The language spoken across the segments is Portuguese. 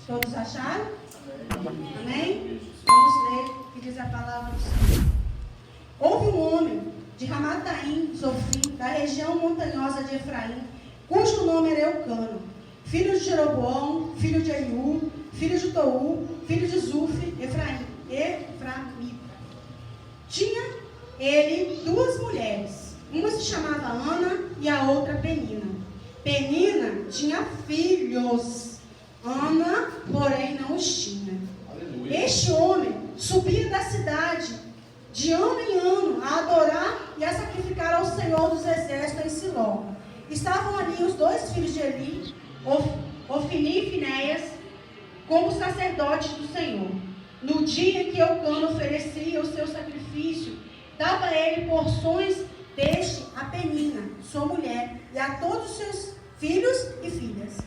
Todos acharam? Amém? Vamos ler o que diz a palavra do Senhor. Houve um homem de Ramataim, Zofim, da região montanhosa de Efraim, cujo nome era Eucana, filho de Jeroboão, filho de Eliú, filho de Tou, filho de Zufi, Efraim. Tinha ele duas mulheres, uma se chamava Ana e a outra Penina. Penina tinha filhos, Ana, porém, não os tinha. Aleluia. Este homem subia da cidade de ano em ano a adorar e a sacrificar ao Senhor dos Exércitos em Siló. Estavam ali os dois filhos de Eli, Ofni e Finéias, como sacerdotes do Senhor. No dia em que Eucana oferecia o seu sacrifício, dava ele porções deste a Penina, sua mulher, e a todos os seus filhos e filhas.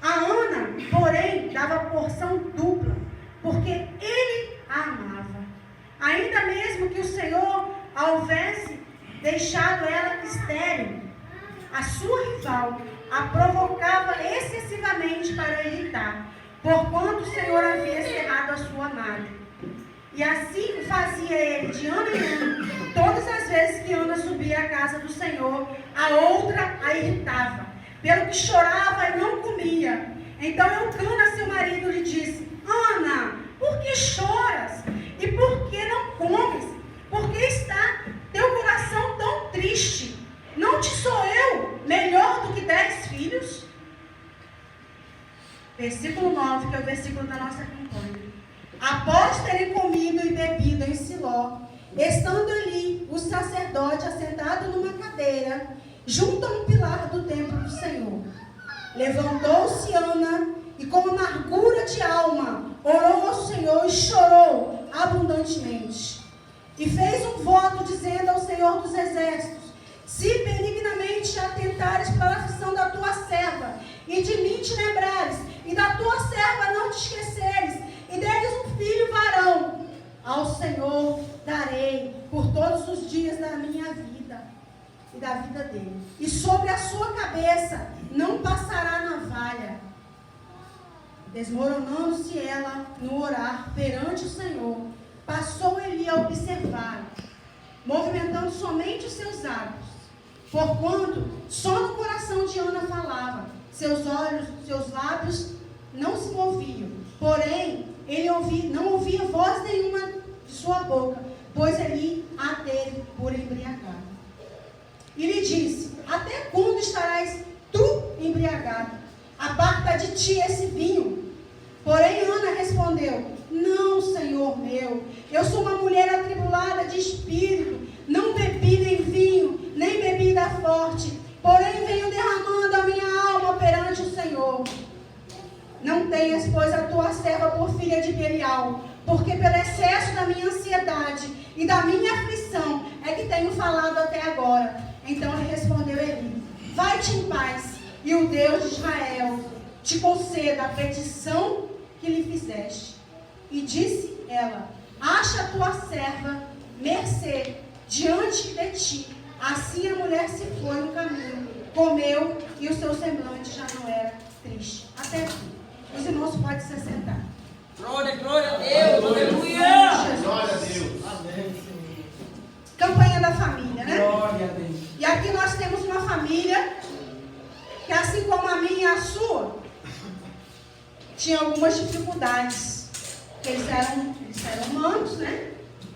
A Ana, porém, dava porção dupla, porque ele a amava. Ainda mesmo que o Senhor a houvesse deixado ela estéril, a sua rival a provocava excessivamente para irritar, porquanto o Senhor havia cerrado a sua amada. E assim fazia ele de ano em ano. Todas as vezes que Ana subia à casa do Senhor, a outra a irritava, pelo que chorava e não comia. Então Eucana, seu marido, lhe disse: Ana, por que choras? E por que não comes? Por que está teu coração tão triste? Não te sou eu melhor do que 10 filhos? Versículo 9, que é o versículo da nossa campanha. Após terem comido e bebido em Siló, estando ali o sacerdote assentado numa cadeira, junto a um pilar do templo do Senhor, levantou-se Ana e com amargura de alma orou ao Senhor e chorou abundantemente. E fez um voto dizendo ao Senhor dos Exércitos: se benignamente atentares para a aflição da tua serva, e de mim te lembrares, e da tua serva não te esqueceres, e deres um filho varão, ao Senhor darei por todos os dias da minha vida e da vida dele. E sobre a sua cabeça não passará navalha. Desmoronando-se ela no orar perante o Senhor, passou Eli a observar, movimentando somente os seus lábios, porquanto só no coração de Ana falava, seus olhos, seus lábios não se moviam, porém ele não ouvia voz nenhuma de sua boca, pois Eli a teve por embriagada. E lhe disse: até quando estarás tu embriagado? Aparta de ti esse vinho. Porém Ana respondeu: não, Senhor meu, eu sou uma mulher atribulada de espírito, não bebi nem vinho, nem bebida forte, porém venho derramando a minha alma perante o Senhor. Não tenhas, pois, a tua serva por filha de Belial, porque pelo excesso da minha ansiedade e da minha aflição é que tenho falado até agora. Então lhe respondeu Eli: vai-te em paz, e o Deus de Israel te conceda a petição que lhe fizeste. E disse ela: acha a tua serva mercê diante de ti. Assim a mulher se foi no caminho, comeu, e o seu semblante já não era triste. Até aqui. Os irmãos podem se sentar. Glória a Deus, aleluia. Glória a Deus. Amém. Campanha da família, né? Glória a Deus. E aqui nós temos uma família que, assim como a minha e a sua, tinha algumas dificuldades. Eles eram humanos, né?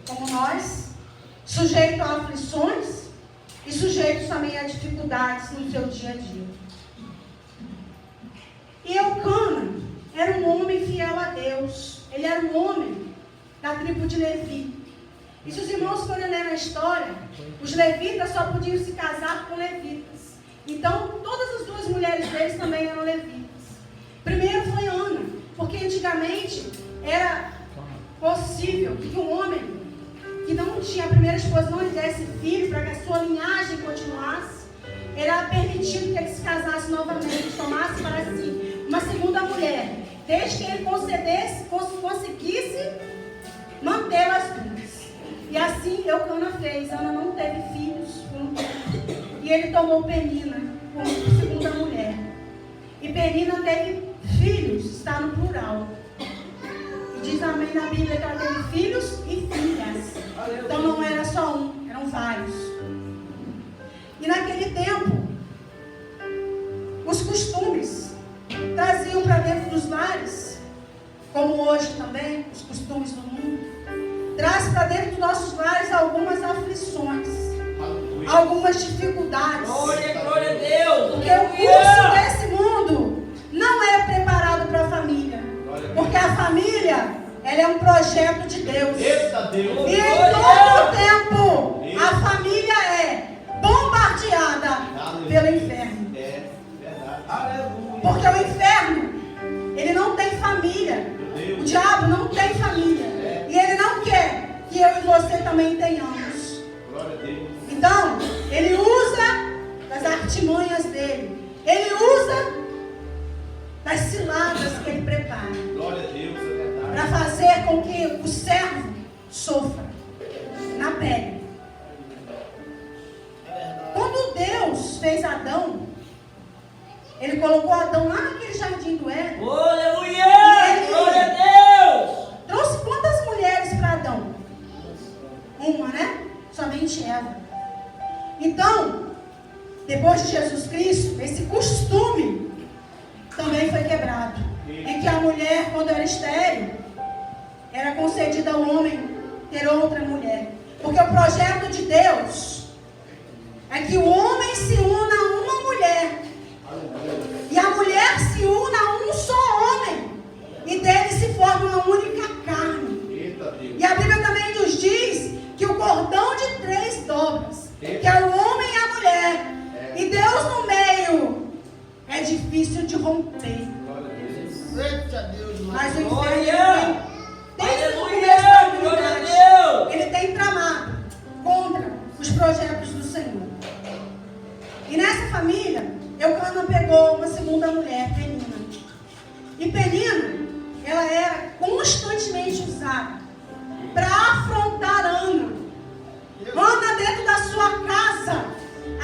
Como nós, sujeitos a aflições e sujeitos também a dificuldades no seu dia a dia. E Eucana era um homem fiel a Deus. Ele era um homem da tribo de Levi. E se os irmãos forem ler na história, os levitas só podiam se casar com levitas. Então, todas as duas mulheres deles também eram levitas. Primeiro foi Ana, porque antigamente era possível que um homem que não tinha a primeira esposa não lhe desse filho para que a sua linhagem continuasse. Era permitido que ele se casasse novamente, tomasse para si uma segunda mulher, desde que ele conseguisse mantê-las duas. E assim Eucana fez. Ana não teve filhos por um tempo, e ele tomou Penina como segunda mulher. E Penina teve filhos está no plural. E diz amém na Bíblia que ela teve filhos e filhas. Então não era só um, eram vários. E naquele tempo, os costumes traziam para dentro dos lares, como hoje também, os costumes do mundo, traz para dentro dos nossos lares algumas aflições, algumas dificuldades. Glória, glória a Deus. Porque o curso desse mundo não é preparado para a família. Porque a família, ela é um projeto de Deus. E em todo tempo, a família é bombardeada pelo inferno. Porque o inferno, ele não tem família. O diabo não tem família. E ele não quer que eu e você também tenhamos. Então, ele usa das artimanhas dele. Ele usa das ciladas que ele prepara. Para fazer com que o servo sofra na pele. Quando Deus fez Adão, ele colocou Adão lá naquele jardim do Éden. Aleluia! Glória a Deus! Trouxe quantas mulheres para Adão? Uma, né? Somente Eva. Então, depois de Jesus Cristo, esse costume também foi quebrado. E que a mulher, quando era estéril, era concedida ao homem ter outra mulher. Porque o projeto de Deus é que o homem se una a uma mulher. E a mulher se una a um só homem. E dele se forma uma única carne. E a Bíblia também nos diz que o cordão de 3 dobras, que é o homem e a mulher, e Deus no meio, é difícil de romper. Mas o inferno desde o começo da humanidade, ele tem tramado contra os projetos do Senhor. E nessa família, Eucana pegou uma segunda mulher, Penina. E Penina, ela era constantemente usada para afrontar Ana. Ana dentro da sua casa,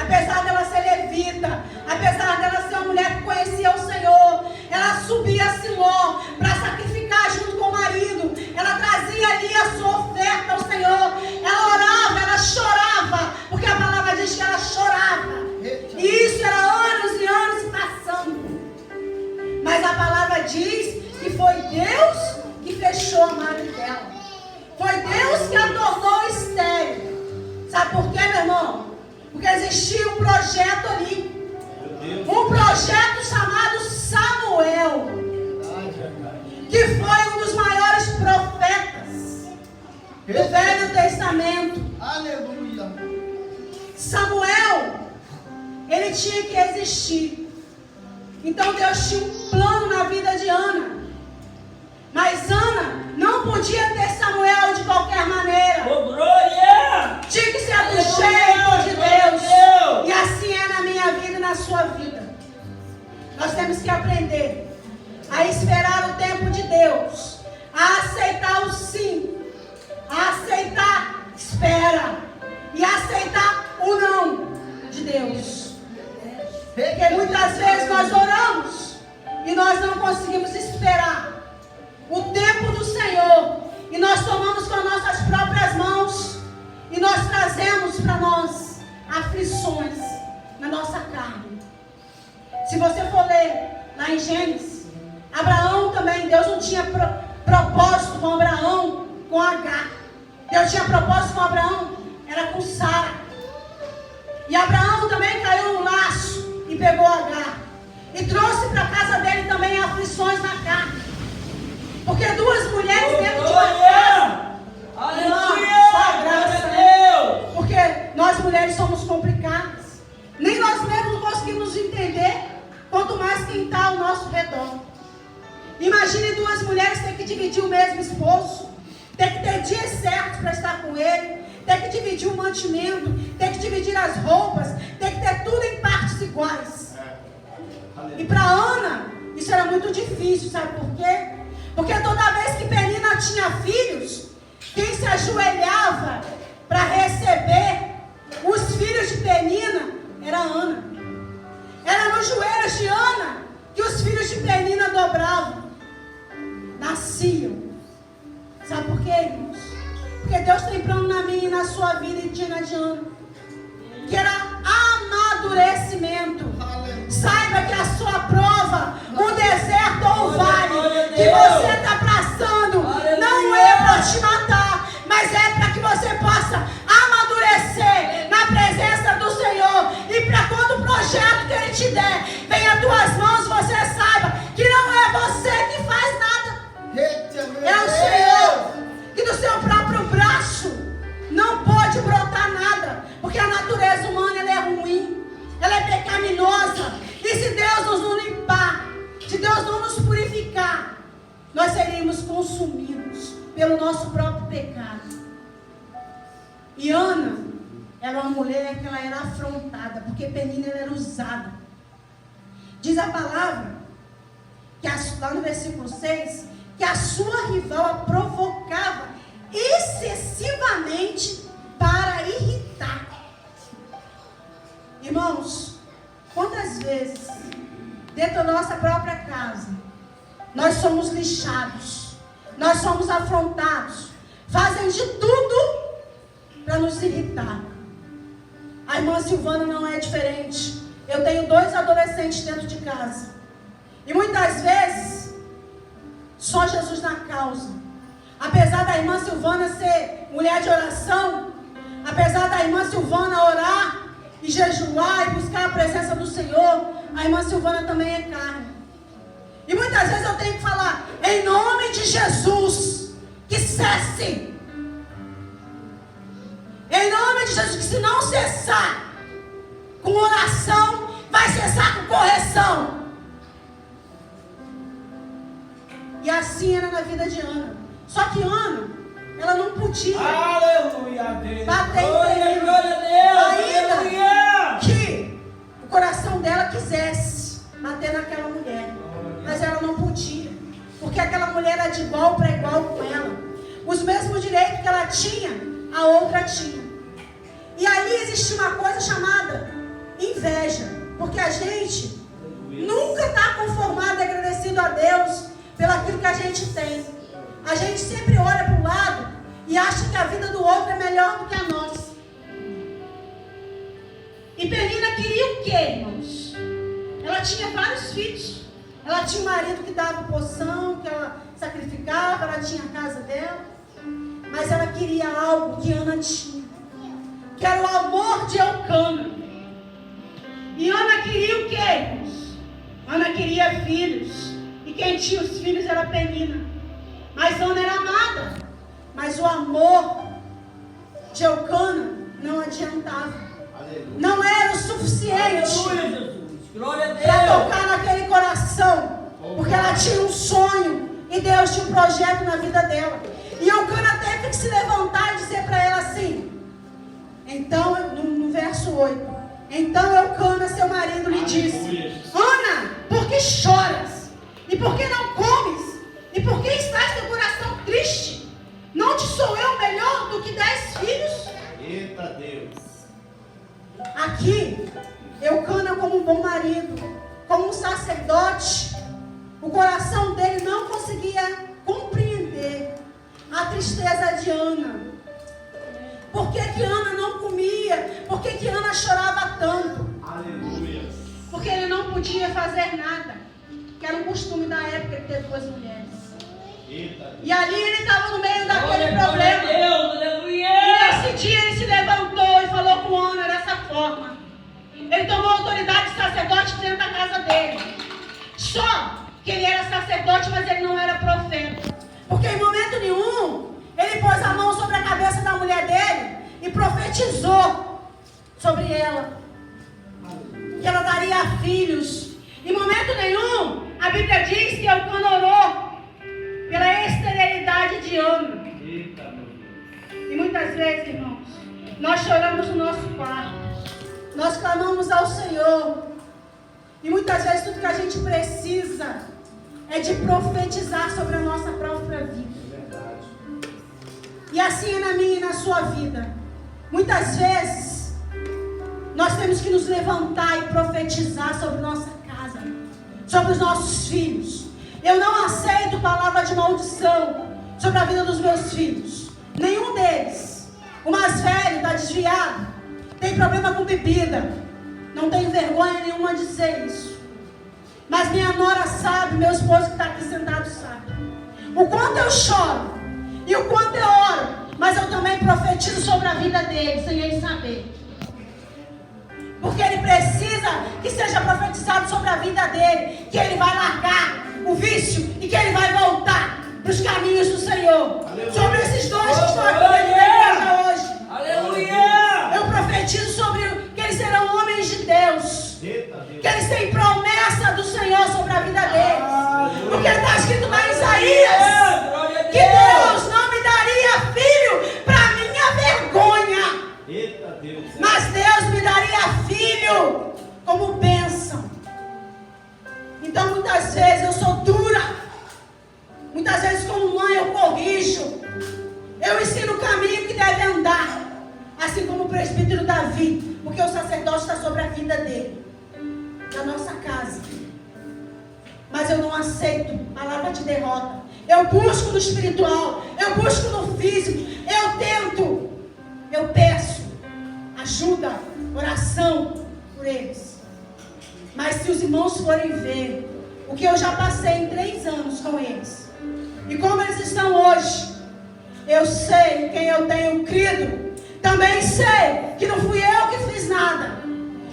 apesar dela ser levita, apesar dela ser uma mulher que conhecia o Senhor, ela subia a Siló para sacrificar junto com o marido. Ela trazia ali a sua oferta ao Senhor. Ela orava, ela chorava, porque a palavra diz que ela chorava. E isso era anos e anos passando. Mas a palavra diz que foi Deus que fechou a madre dela. Foi Deus que a tornou estéril. Sabe por quê, meu irmão? Porque existia um projeto ali. Um projeto chamado Samuel, que foi um dos maiores profetas do Velho Testamento. Aleluia. Samuel, ele tinha que existir. Então Deus tinha um plano na vida de Ana. Mas Ana não podia ter Samuel de qualquer maneira. Glória! Tinha que ser do jeito de Deus. E assim é na minha vida e na sua vida. Nós temos que aprender a esperar o tempo de Deus, a aceitar o sim, a aceitar espera e a aceitar o não de Deus. Porque muitas vezes nós oramos e nós não conseguimos esperar o tempo do Senhor, e nós tomamos com as nossas próprias mãos e nós trazemos para nós aflições na nossa carne. Se você for ler lá em Gênesis, Abraão também, Deus não tinha propósito com Abraão com Agar. Deus tinha propósito com Abraão, era com Sara. E Abraão também caiu no laço e pegou Agar e trouxe para a casa dele também aflições na carne. Porque 2 mulheres dentro de uma casa. Aleluia! Só graça, né? Porque nós mulheres somos complicadas. Nem nós mesmos conseguimos entender, quanto mais quem está ao nosso redor. Imagine 2 mulheres ter que dividir o mesmo esposo, ter que ter dias certos para estar com ele, ter que dividir o mantimento, ter que dividir as roupas, ter que ter tudo em partes iguais. E para Ana, isso era muito difícil, sabe por quê? Porque toda vez que Penina tinha filhos, quem se ajoelhava para receber os filhos de Penina era Ana. Era nos joelhos de Ana que os filhos de Penina dobravam, nasciam. Sabe por quê, irmãos? Porque Deus tem plano na minha e na sua vida e tinha na de Ana, que era amadurecimento. Saiba que a sua prova, o deserto ou o vale que você está passando, não é para te matar, mas é para que você possa amadurecer na presença do Senhor. E para quando o projeto que Ele te der venha às tuas mãos, você saiba que não é você que faz nada, é o Senhor. E do seu próprio braço não pode brotar nada, porque a natureza humana ela é ruim, ela é pecaminosa. E se Deus nos não limpar, se Deus não nos purificar, nós seríamos consumidos pelo nosso próprio pecado. E Ana era uma mulher que ela era afrontada, porque Penina ela era usada. Diz a palavra, que lá no versículo 6, que a sua rival a provocava excessivamente para irritar. Irmãos, quantas vezes dentro da nossa própria casa nós somos lixados, nós somos afrontados, fazem de tudo para nos irritar. A irmã Silvana não é diferente. Eu tenho 2 adolescentes dentro de casa e muitas vezes só Jesus na causa. Apesar da irmã Silvana ser mulher de oração, apesar da irmã Silvana orar e jejuar e buscar a presença do Senhor, a irmã Silvana também é carne. E muitas vezes eu tenho que falar, em nome de Jesus, que cesse. Em nome de Jesus, que se não cessar com oração, vai cessar com correção. E assim era na vida de Ana. Só que Ana, ela não podia bater em Penina, ainda que o coração dela quisesse bater naquela mulher, mas ela não podia, porque aquela mulher era de igual para igual com ela. Os mesmos direitos que ela tinha, a outra tinha. E ali existia uma coisa chamada inveja, porque a gente nunca está conformado e agradecido a Deus pelo aquilo que a gente tem. A gente sempre olha para o lado e acha que a vida do outro é melhor do que a nossa. E Penina queria o quê, irmãos? Ela tinha vários filhos. Ela tinha um marido que dava poção, que ela sacrificava, ela tinha a casa dela. Mas ela queria algo que Ana tinha, que era o amor de Elcana. E Ana queria o quê, irmãos? Ana queria filhos. E quem tinha os filhos era Penina. Mas Ana era amada. Mas o amor de Elcana não adiantava. Aleluia. Não era o suficiente para tocar naquele coração. Porque ela tinha um sonho e Deus tinha um projeto na vida dela. E Elcana teve que se levantar e dizer para ela assim. Então, no verso 8. Então Elcana, seu marido, lhe disse: Ana, por que choras? E por que não comes? E por que estás teu coração triste? Não te sou eu melhor do que 10 filhos? Eita Deus! Aqui, Elcana, como um bom marido, como um sacerdote, o coração dele não conseguia compreender a tristeza de Ana. Por que que Ana não comia? Por que que Ana chorava tanto? Aleluia! Porque ele não podia fazer nada, que era um costume da época de ter 2 mulheres. E ali ele estava no meio daquele problema. E nesse dia ele se levantou e falou com Ana dessa forma. Ele tomou a autoridade de sacerdote dentro da casa dele. Só que ele era sacerdote, mas ele não era profeta. Porque em momento nenhum ele pôs a mão sobre a cabeça da mulher dele e profetizou sobre ela que ela daria filhos. Em momento nenhum a Bíblia diz que Elcana orou pela esterilidade de Ana. E muitas vezes, irmãos, nós choramos no nosso quarto, nós clamamos ao Senhor, e muitas vezes tudo que a gente precisa é de profetizar sobre a nossa própria vida. E assim é na minha e na sua vida. Muitas vezes nós temos que nos levantar e profetizar sobre nossa casa, sobre os nossos filhos. Eu não aceito palavra de maldição sobre a vida dos meus filhos. Nenhum deles. O mais velho está desviado, tem problema com bebida. Não tenho vergonha nenhuma de dizer isso. Mas minha nora sabe, meu esposo que está aqui sentado sabe. O quanto eu choro e o quanto eu oro, mas eu também profetizo sobre a vida dele, sem ele saber. Porque ele precisa que seja profetizado sobre a vida dele, que ele vai largar o vício e que ele vai voltar para os caminhos do Senhor. Aleluia. Sobre esses dois que estão aqui na igreja hoje. Aleluia! Eu profetizo sobre que eles serão homens de Deus. Que eles têm promessa do Senhor sobre a vida deles. Porque está escrito lá em Isaías que Deus não me daria filho para minha vergonha. Mas Deus me daria filho como bênção. Então muitas vezes eu sou dura. Muitas vezes como mãe eu corrijo. Eu ensino o caminho que deve andar. Assim como o presbítero Davi. Porque o sacerdócio está sobre a vida dele. Da nossa casa. Mas eu não aceito palavra de derrota. Eu busco no espiritual. Eu busco no físico. Eu tento. Eu peço ajuda, oração por eles. Mas se os irmãos forem ver o que eu já passei em 3 anos com eles e como eles estão hoje, eu sei quem eu tenho crido. Também sei que não fui eu que fiz nada,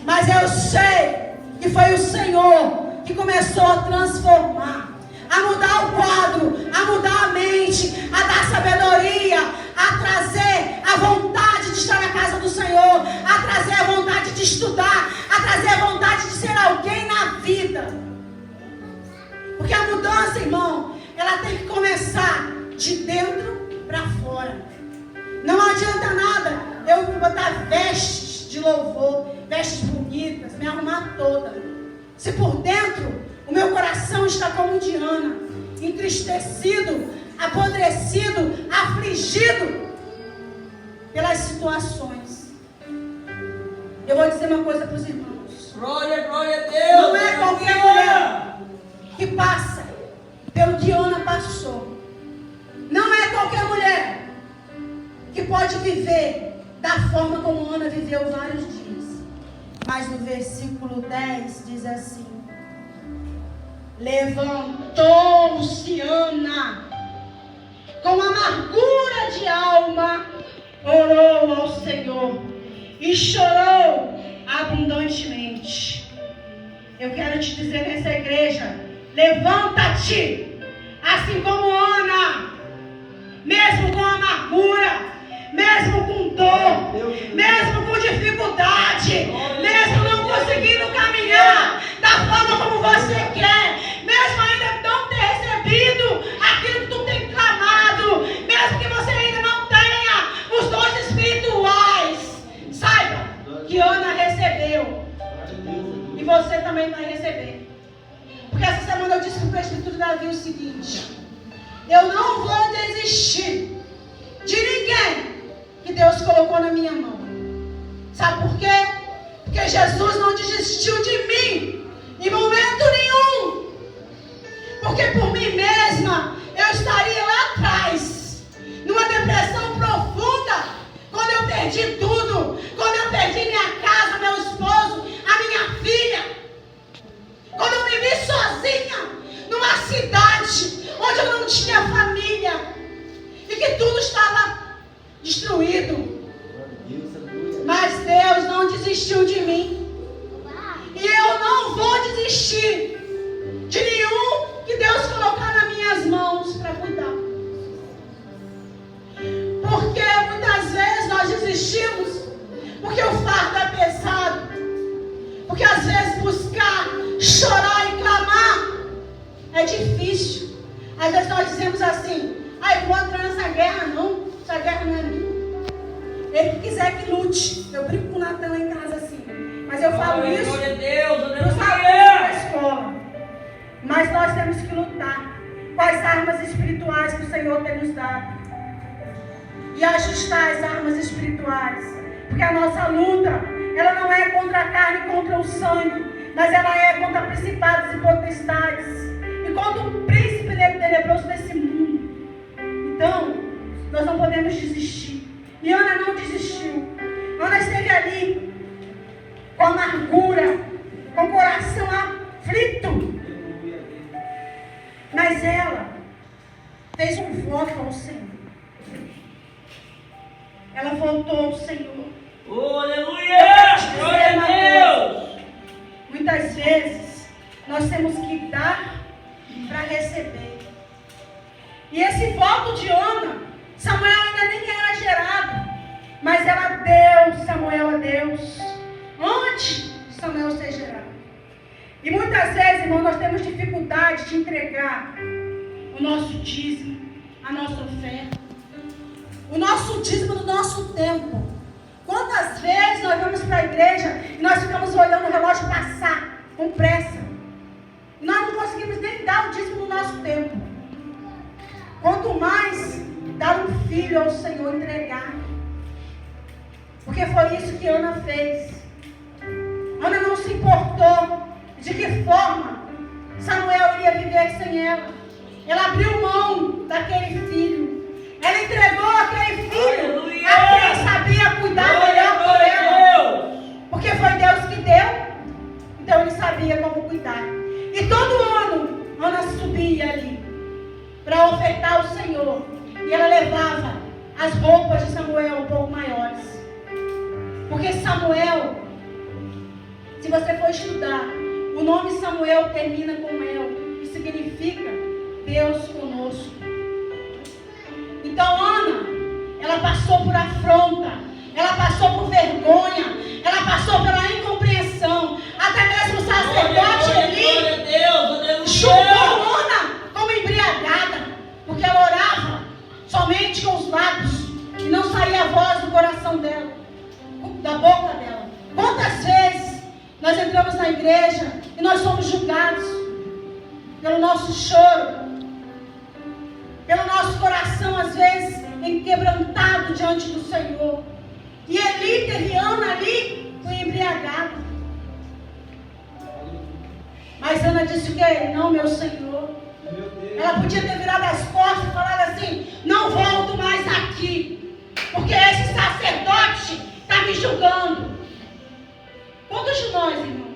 mas eu sei que foi o Senhor que começou a transformar, a mudar o quadro, a mudar a mente, a dar sabedoria, a trazer a vontade de estar na casa do Senhor, a trazer a vontade de estudar, a trazer a vontade de ser alguém na vida. Porque a mudança, irmão, ela tem que começar de dentro para fora. Não adianta nada eu botar vestes de louvor, vestes bonitas, me arrumar toda. Se por dentro o meu coração está como de Ana, entristecido, apodrecido, afligido pelas situações. Eu vou dizer uma coisa para os irmãos. Glória, glória a Deus. Não é qualquer mulher que passa pelo que Ana passou. Não é qualquer mulher que pode viver da forma como Ana viveu vários dias. Mas no versículo 10 diz assim: levantou-se Ana com amargura de alma, orou ao Senhor e chorou abundantemente. Eu quero te dizer nessa igreja: levanta-te, assim como Ana, mesmo com amargura, mesmo com dor, mesmo com dificuldade, mesmo não conseguindo caminhar da forma como você quer, mesmo ainda não ter recebido aquilo que tu tem clamado, mesmo que você ainda não tenha os dons espirituais, saiba que Ana recebeu e você também vai receber. Porque essa semana eu disse para o presbítero Davi o seguinte: eu não vou desistir de ninguém que Deus colocou na minha mão. Sabe por quê? Porque Jesus não desistiu de mim em momento nenhum. Porque por mim mesma eu estaria lá atrás, numa depressão profunda, quando eu perdi tudo, quando eu perdi minha casa, meu esposo, a minha filha, quando eu me vi sozinha numa cidade onde eu não tinha família e que tudo estava destruído. Mas Deus não desistiu de mim. E eu não vou desistir de nenhum que Deus colocar nas minhas mãos para cuidar. Porque muitas vezes nós desistimos porque o fardo é pesado. Porque às vezes buscar, chorar e clamar é difícil. Às vezes nós dizemos assim: eu vou entrar nessa guerra não, essa guerra não é minha. Ele que quiser que lute. Eu brinco com o Natan lá em casa assim. Mas eu falo isso para os alunos da escola. Mas nós temos que lutar com as armas espirituais que o Senhor tem nos dado. E ajustar as armas espirituais. Porque a nossa luta, ela não é contra a carne e contra o sangue, mas ela é contra principados e potestades e contra o príncipe tenebroso desse mundo. Então, nós não podemos desistir. E Ana não desistiu. Ana esteve ali com amargura, com o coração aflito. Mas ela fez um voto ao Senhor. Ela voltou ao Senhor. Oh, aleluia! Glória a Deus! Muitas vezes nós temos que dar para receber. E esse voto de Ana, Samuel ainda nem era gerado, mas ela deu Samuel a Deus antes de Samuel ser gerado. E muitas vezes, irmão, nós temos dificuldade de entregar o nosso dízimo, a nossa oferta, o nosso dízimo do nosso tempo. Quantas vezes nós vamos para a igreja e nós ficamos olhando o relógio passar com pressa? Nós não conseguimos nem dar o dízimo do nosso tempo. Quanto mais dar um filho ao Senhor, entregar. Porque foi isso que Ana fez. Ana não se importou de que forma Samuel iria viver sem ela. Ela abriu mão daquele filho. Ela entregou aquele filho a quem sabia cuidar melhor por ela. Porque foi Deus que deu. Então ele sabia como cuidar. E todo ano, Ana subia ali para ofertar ao Senhor. E ela levava as roupas de Samuel um pouco maiores. Porque Samuel, se você for estudar, o nome Samuel termina com El, que significa Deus conosco. Então Ana, ela passou por afronta, ela passou por vergonha, ela passou pela incompreensão. Até mesmo o sacerdote ali julgou Ana como embriagada, porque ela orava somente com os lábios e não saía a voz do coração dela, da boca dela. Quantas vezes nós entramos na igreja e nós somos julgados pelo nosso choro, pelo nosso coração, às vezes, enquebrantado diante do Senhor. E Eli teve Ana ali, foi embriagada. Mas Ana disse o quê? Não, meu Senhor. Ela podia ter virado as costas e falado assim: não volto mais aqui, porque esse sacerdote está me julgando. Quantos de nós, irmãos,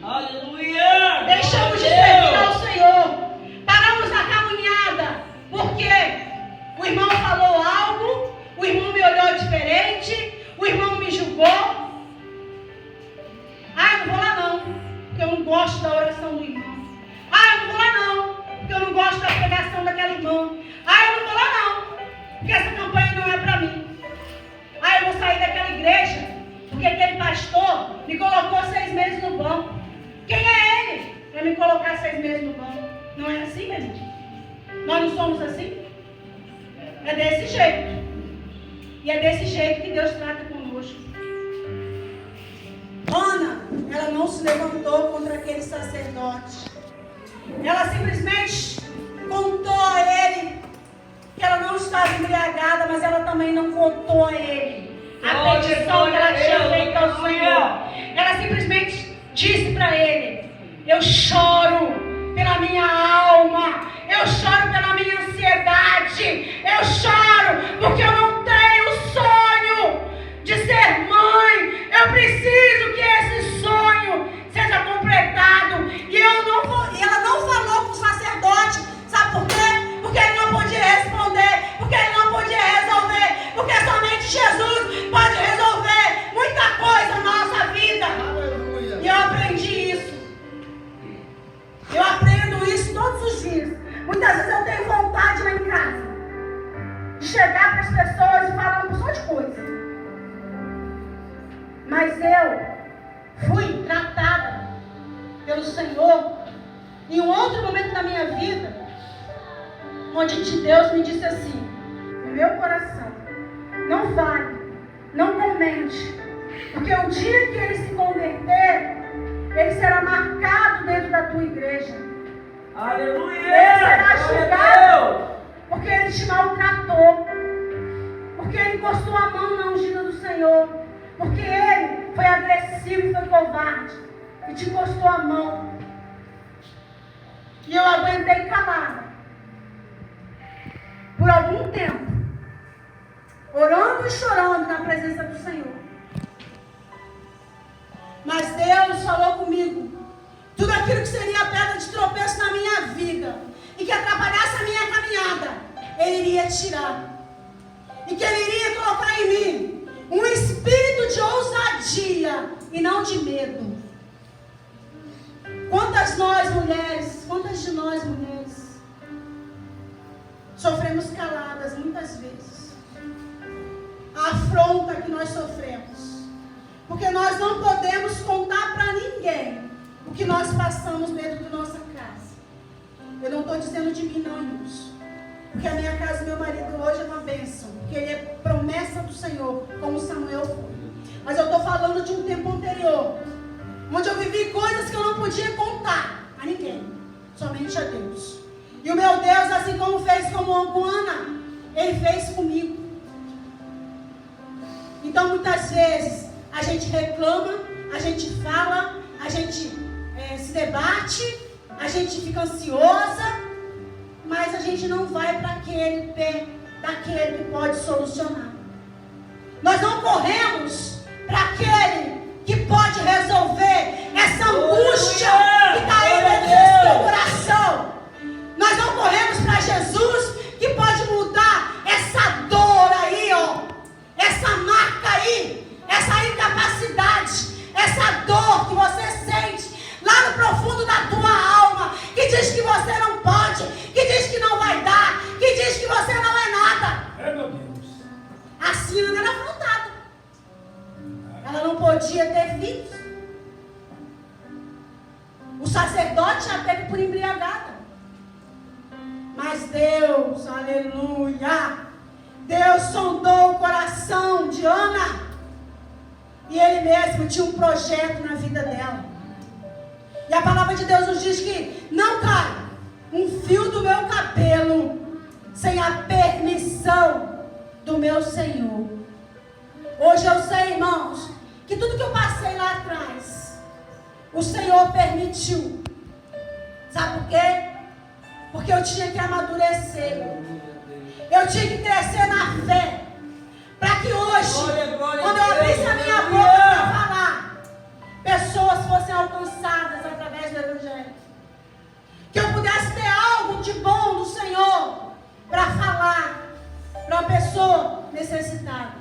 aleluia! deixamos de servir ao Senhor, paramos na caminhada, porque o irmão falou algo, o irmão me olhou diferente, o irmão me julgou. Ah, eu não vou lá não, porque eu não gosto da oração do irmão. Ah, eu não vou lá não, porque eu não gosto da pregação daquela irmã. Ah, eu não vou lá não, porque essa campanha não é para mim. Ah, eu vou sair daquela igreja, porque aquele pastor me colocou 6 meses no banco. Quem é ele para me colocar 6 meses no banco? Não é assim, meu irmão? Nós não somos assim? É desse jeito. E é desse jeito que Deus trata conosco. Ana, ela não se levantou contra aquele sacerdote. Ela simplesmente contou a ele que ela não estava embriagada, mas ela também não contou a ele a petição que ela tinha feito ao Senhor. Ela simplesmente disse para ele: eu choro pela minha alma, eu choro pela minha ansiedade, eu choro porque eu não tenho o sonho de ser mãe. Eu preciso que esse sonho seja completado. E ela não falou com o sacerdote. Sabe por quê? Porque ele não podia responder, porque ele não podia resolver, porque somente Jesus pode resolver muita coisa na nossa vida. Aleluia. E eu aprendi isso. Eu aprendo isso todos os dias. Muitas vezes eu tenho vontade lá em casa de chegar para as pessoas e falar um monte de coisa. Mas eu fui tratada pelo Senhor em um outro momento da minha vida, onde Deus me disse assim, no meu coração: não fale, não comente, porque o dia que ele se converter, ele será marcado dentro da tua igreja. Aleluia! Ele será julgado porque ele te maltratou, porque ele encostou a mão na ungida do Senhor, porque ele foi agressivo e foi covarde. e te encostou a mão. E eu aguentei calada por algum tempo, orando e chorando na presença do Senhor. Mas Deus falou comigo, tudo aquilo que seria pedra de tropeço na minha vida e que atrapalhasse a minha caminhada, Ele iria tirar. E que Ele iria colocar em mim um espírito de ousadia e não de medo. Quantas de nós mulheres, sofremos caladas muitas vezes. A afronta que nós sofremos. Porque nós não podemos contar para ninguém o que nós passamos dentro da nossa casa. Eu não estou dizendo de mim não, irmãos. Porque a minha casa e meu marido hoje é uma bênção. Porque ele é promessa do Senhor, como Samuel foi. Mas eu estou falando de um tempo anterior, onde eu vivi coisas que eu não podia contar a ninguém, somente a Deus. E o meu Deus, assim como fez com Ana, Ele fez comigo. Então muitas vezes a gente reclama, a gente fala, a gente se debate, a gente fica ansiosa, mas a gente não vai para aquele pé daquele que pode solucionar. Nós não corremos para aquele que pode resolver essa angústia que está aí dentro do seu coração. Nós não corremos para Jesus que pode mudar essa dor aí, ó, essa marca aí, essa incapacidade, essa dor que você sente lá no profundo da tua alma, que diz que você não pode, que diz que não vai dar, que diz que você não é nada. Meu Deus. Assim Ana era afrontada. Ela não podia ter filhos. O sacerdote a teve por embriagada. Mas Deus, aleluia, Deus sondou o coração de Ana. E Ele mesmo tinha um projeto na vida dela. E a palavra de Deus nos diz que não cai um fio do meu cabelo sem a permissão do meu Senhor. Hoje eu sei, irmãos, que tudo que eu passei lá atrás, o Senhor permitiu. Sabe por quê? Porque eu tinha que amadurecer. Eu tinha que crescer na fé. Para que hoje, quando eu abrisse a minha boca para falar, pessoas fossem alcançadas através do Evangelho. Que eu pudesse ter algo de bom do Senhor para falar para uma pessoa necessitada.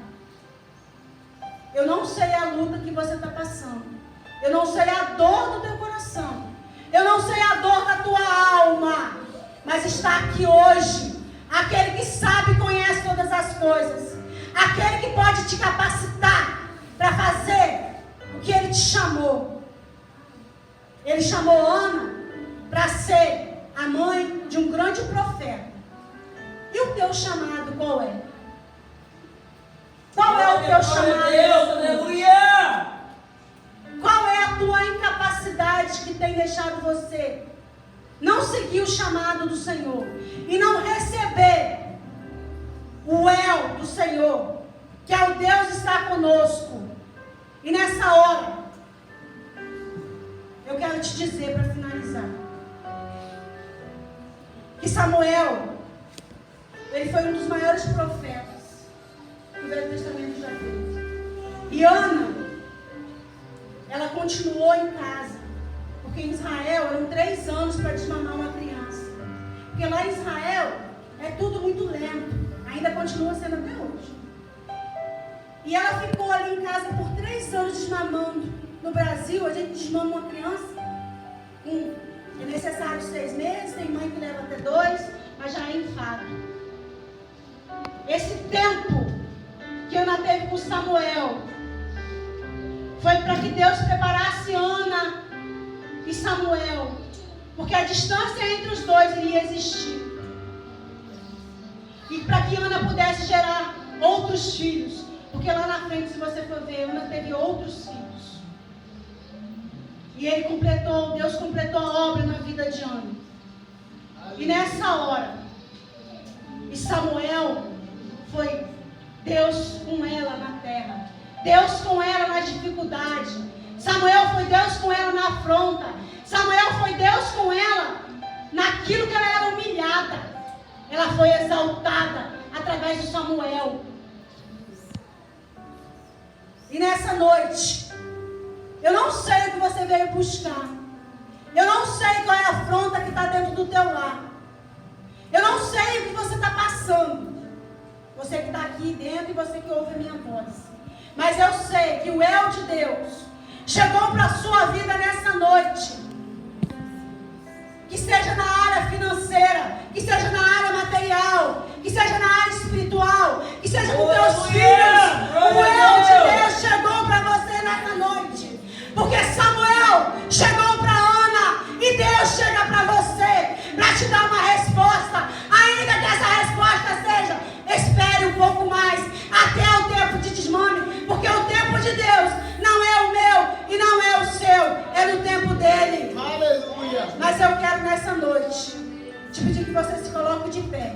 Eu não sei a luta que você está passando. Eu não sei a dor do teu coração. Eu não sei a dor da tua alma. Mas está aqui hoje aquele que sabe e conhece todas as coisas. Aquele que pode te capacitar para fazer o que Ele te chamou. Ele chamou Ana para ser a mãe de um grande profeta. E o teu chamado qual é? Qual é o teu chamado? Deus, aleluia! Qual é a tua incapacidade que tem deixado você não seguir o chamado do Senhor e não receber o el do Senhor, que é o Deus está conosco? E nessa hora, eu quero te dizer para finalizar, que Samuel, ele foi um dos maiores profetas que o Velho Testamento já teve. E Ana, ela continuou em casa, porque em Israel eram 3 anos para desmamar uma criança. Porque lá em Israel é tudo muito lento, ainda continua sendo até hoje. E ela ficou ali em casa por 3 anos desmamando. No Brasil, a gente desmama uma criança, é necessário 6 meses, tem mãe que leva até 2, mas já é enfado. Esse tempo que Ana teve com Samuel foi para que Deus preparasse Ana e Samuel, porque a distância entre os dois iria existir, e para que Ana pudesse gerar outros filhos, porque lá na frente, se você for ver, Ana teve outros filhos, e Deus completou a obra na vida de Ana. E nessa hora, e Samuel foi Deus com ela na terra, Deus com ela na dificuldade, Samuel foi Deus com ela na afronta. Samuel foi Deus com ela naquilo que ela era humilhada. Ela foi exaltada através de Samuel. E nessa noite, eu não sei o que você veio buscar. Eu não sei qual é a afronta que está dentro do teu lar. Eu não sei o que você está passando. Você que está aqui dentro e você que ouve a minha voz. Mas eu sei que o El de Deus chegou para a sua vida nessa noite. Que seja na área financeira, que seja na área material, que seja na área espiritual, que seja com teus filhos. O El de Deus chegou para você nessa noite. Porque Samuel chegou para Ana e Deus chega para você para te dar uma resposta. Ainda que essa resposta seja: espere um pouco mais até o tempo de desmame, porque o tempo de Deus não é o meu e não é o seu, é no tempo dele. Aleluia. Mas eu quero nessa noite te pedir que você se coloque de pé,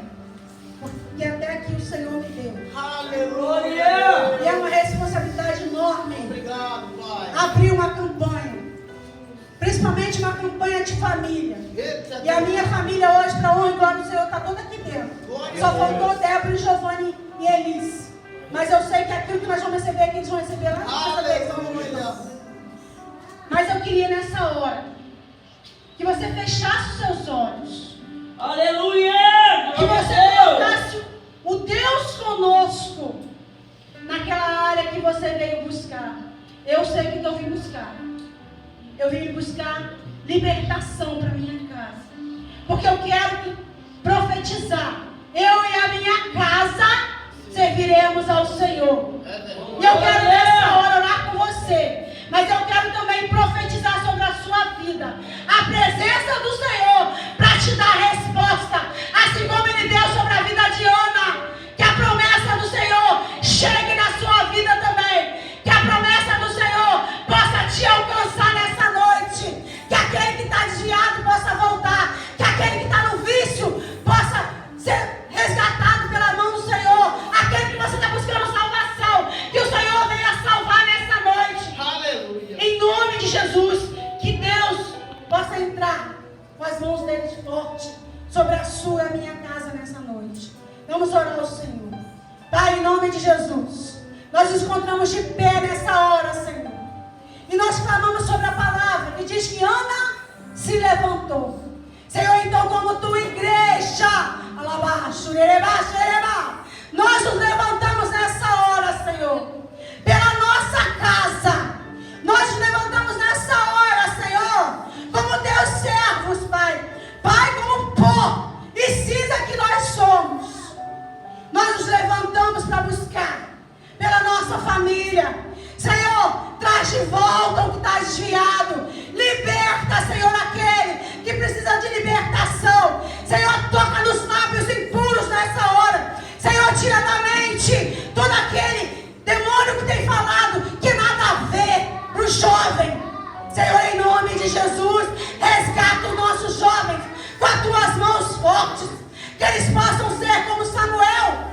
porque até aqui o Senhor me deu. Aleluia. E é uma responsabilidade enorme. Obrigado, Pai. Abrir uma campanha, principalmente uma campanha de família. Eita, E a minha família hoje, para honra e glória do Senhor, está toda aqui dentro. Glória Só a Deus. faltou Débora, Giovanni e Elis. Mas eu sei que aquilo que nós vamos receber aqui, eles vão receber lá na casa deles. Aleluia. Mas eu queria nessa hora que você fechasse os seus olhos. Aleluia! Que você colocasse o Deus conosco naquela área que você veio buscar. Eu sei o que eu vim buscar. Eu vim buscar libertação para minha casa. Porque eu quero profetizar. Eu e a minha casa serviremos ao Senhor. E eu quero nessa hora orar com você. Mas eu quero também profetizar sobre a sua vida. A presença do Senhor para te dar resposta. Assim como Ele deu sobre a vida de Ana. Que a promessa do Senhor chegue na sua vida também. Que a promessa do Senhor possa te alcançar nessa noite. Que aquele que está desviado possa voltar. Que aquele que está no vício possa ser resgatado pela mão do Senhor. Aquele que você está buscando salvação. Que o Senhor venha salvar nessa noite. Aleluia. Em nome de Jesus. Que Deus possa entrar com as mãos dele forte sobre a sua e a minha casa nessa noite. Vamos orar ao Senhor. Pai, em nome de Jesus, nós nos encontramos de pé nessa hora, Senhor. E nós clamamos sobre a palavra que diz que Ana se levantou. Senhor, então como tua igreja, nós nos levantamos nessa hora, Senhor, pela nossa casa. Nós nos levantamos nessa hora, Senhor, como teus servos, Pai. Pai, como pó e cinza que nós somos. Nós nos levantamos para buscar pela nossa família. Senhor, traz de volta o que está desviado. Liberta, Senhor, aquele que precisa de libertação. Senhor, toca nos lábios impuros nessa hora. Senhor, tira da mente todo aquele demônio que tem falado que nada a ver para o jovem. Senhor, em nome de Jesus, resgata os nossos jovens com as tuas mãos fortes. Que eles possam ser como Samuel,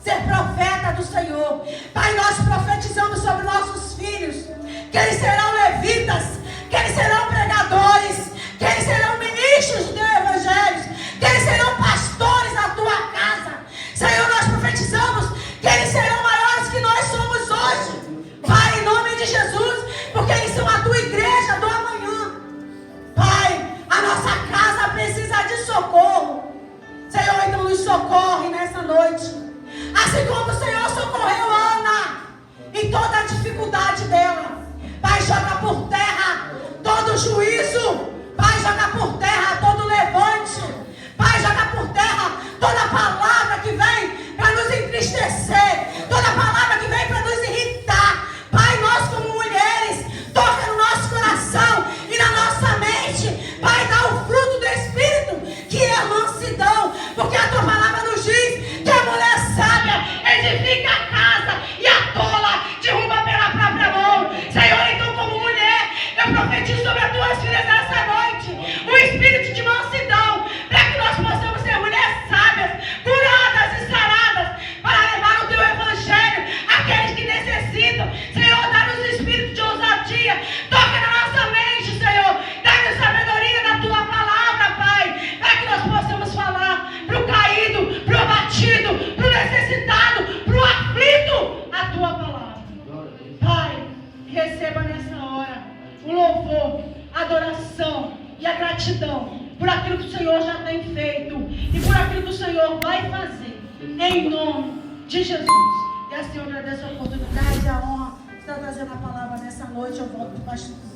ser profeta do Senhor. Pai, nós profetizamos sobre nossos filhos, que eles serão levitas, que eles serão pregadores, que eles serão ministros do teu evangelho, que eles serão pastores na tua casa. Senhor, nós profetizamos que eles serão maiores que nós somos hoje. Pai, em nome de Jesus, porque eles são a tua igreja do amanhã. Pai, a nossa casa precisa de socorro. Senhor, então nos socorre nessa noite. Assim como o Senhor socorreu Ana em toda a dificuldade dela. Pai, joga por terra todo juízo. Pai, joga por terra todo levante. Pai, joga por terra toda palavra que vem para nos entristecer. Toda palavra que vem para nos irritar. Pai, nós como mulheres, toca no nosso coração e na nossa mente. Pai, dá o fruto do Espírito, que é a mansidão. Porque a tua palavra nos diz que a mulher sábia edifica a casa e a tola derruba pela própria mão. Senhor, então como mulher, eu profetizo sobre as tuas filhas nessa noite o espírito de mansidão, para que nós possamos ser mulheres sábias, curadas e saradas, para levar o teu evangelho àqueles que necessitam. Senhor, dá-nos o espírito de ousadia o louvor, a adoração e a gratidão por aquilo que o Senhor já tem feito e por aquilo que o Senhor vai fazer, em nome de Jesus. E assim eu agradeço a oportunidade e a honra de estar trazendo a palavra nessa noite. Eu volto para o pastor.